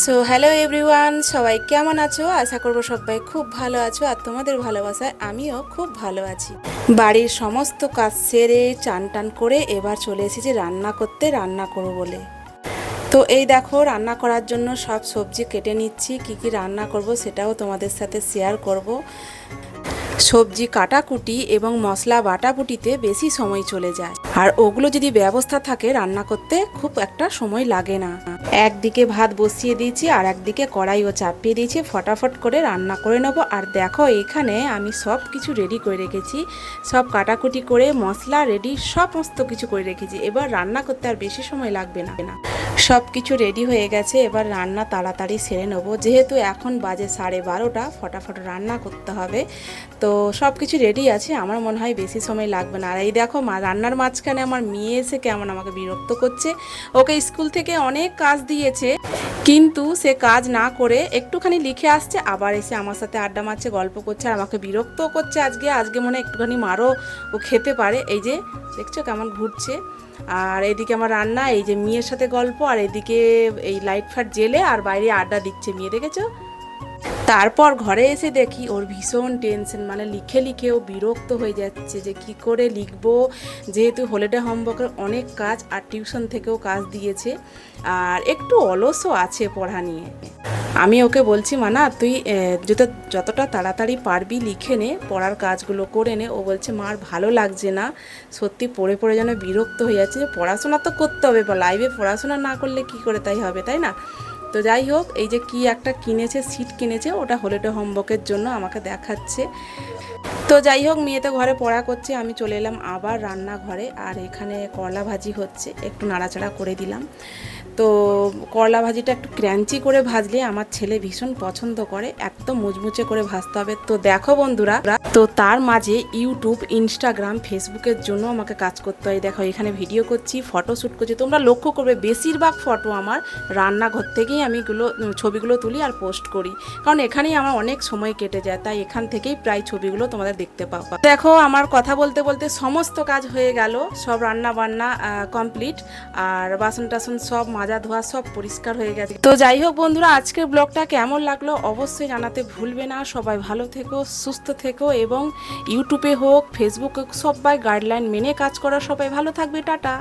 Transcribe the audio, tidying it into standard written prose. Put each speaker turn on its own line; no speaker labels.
So hello everyone, সবাই কেমন আছো? আশা করবো সবাই খুব ভালো আছো আর তোমাদের ভালোবাসায় আমিও খুব ভালো আছি। বাড়ির সমস্ত কাজ সেরে চান টান করে এবার চলে এসেছি রান্না করতে, রান্না করবো বলে। তো এই দেখো, রান্না করার জন্য সব সবজি কেটে নিচ্ছি। কি কি রান্না করব সেটাও তোমাদের সাথে শেয়ার করব। সবজি কাটাকুটি এবং মশলা বাটাবুটিতে বেশি সময় চলে যায়, আর ওগুলো যদি ব্যবস্থা থাকে রান্না করতে খুব একটা সময় লাগে না। একদিকে ভাত বসিয়ে দিয়েছি আর একদিকে কড়াইও চাপিয়ে দিয়েছি, ফটাফট করে রান্না করে নেবো। আর দেখো, এখানে আমি সব কিছু রেডি করে রেখেছি, সব কাটাকুটি করে মশলা রেডি সমস্ত কিছু করে রেখেছি। এবার রান্না করতে আর বেশি সময় লাগবে না। সব কিছু রেডি হয়ে গেছে, এবার রান্না তাড়াতাড়ি সেরে নেবো। যেহেতু এখন বাজে 12:30, ফটাফট রান্না করতে হবে। তো সব কিছু রেডি আছে, আমার মনে হয় বেশি সময় লাগবে না। আর এই দেখো, রান্নার মাঝখানে আমার মেয়ে এসে কেমন আমাকে বিরক্ত করছে। ওকে স্কুল থেকে অনেক কাজ দিয়েছে, কিন্তু সে কাজ না করে একটুখানি লিখে আসছে, আবার এসে আমার সাথে আড্ডা মারছে, গল্প করছে, আর আমাকে বিরক্ত করছে। আজকে মনে হয় একটুখানি মারও ও খেতে পারে। এই যে দেখছো কেমন ঘুরছে। আর এদিকে আমার রান্না, এই যে মেয়ের সাথে গল্প, আর এদিকে এই লাইট ফাট জেলে আর বাইরে আড্ডা দিচ্ছে মেয়ে, দেখেছো? তারপর ঘরে এসে দেখি ওর ভীষণ টেনশন, মানে লিখে লিখে ও বিরক্ত হয়ে যাচ্ছে যে কি করে লিখবো। যেহেতু হলিডে হোমওয়ার্কের অনেক কাজ আর টিউশন থেকেও কাজ দিয়েছে, আর একটু অলসও আছে পড়া নিয়ে। আমি ওকে বলছি, মানা তুই যতটা তাড়াতাড়ি পারবি লিখে নে, পড়ার কাজগুলো করে নে। ও বলছে মার ভালো লাগছে না, সত্যি পড়ে পড়ে যেন বিরক্ত হয়ে যাচ্ছে। পড়াশোনা তো করতে হবে, বা লাইভে পড়াশোনা না করলে কি করে তাই হবে, তাই না? তো যাই হোক, এই যে কি একটা কিনেছে, সিট কিনেছে, ওটা হলিডে হোমওয়ার্কের জন্য আমাকে দেখাচ্ছে। তো যাই হোক, মেয়ে তো ঘরে পড়া করছে, আমি চলে এলাম আবার রান্নাঘরে। আর এখানে করলা ভাজি হচ্ছে, একটু নাড়াচাড়া করে দিলাম। তো করলা ভাজিটা একটু ক্র্যাঞ্চি করে ভাজলে আমার ছেলে ভীষণ পছন্দ করে, একদম মুচমুচে করে ভাজতে হবে। তো দেখো বন্ধুরা, তো তার মাঝে ইউটিউব, ইনস্টাগ্রাম, ফেসবুকের জন্য আমাকে কাজ করতে হয়। দেখো, এখানে ভিডিও করছি, ফটো শ্যুট করছি। তোমরা লক্ষ্য করবে বেশিরভাগ ফটো আমার রান্নাঘর থেকেই আমি ছবিগুলো তুলি আর পোস্ট করি, কারণ এখানেই আমার অনেক সময় কেটে যায়। তাই এখান থেকেই প্রায় ছবিগুলো তোমাদের দেখতে পাও। দেখো, আমার কথা বলতে বলতে সমস্ত কাজ হয়ে গেল, সব রান্না বান্না কমপ্লিট, আর বাসন টাসন সব মাজা ধোয়া সব পরিষ্কার হয়ে গেছে। তো যাই হোক বন্ধুরা, আজকের ব্লগটা কেমন লাগলো অবশ্যই জানাতে ভুলবে না। সবাই ভালো থেকো, সুস্থ থেকো, এবং ইউটিউবে হোক, ফেসবুকে হোক, সবাই গাইডলাইন মেনে কাজ করো। সবাই ভালো থাকবে, টাটা।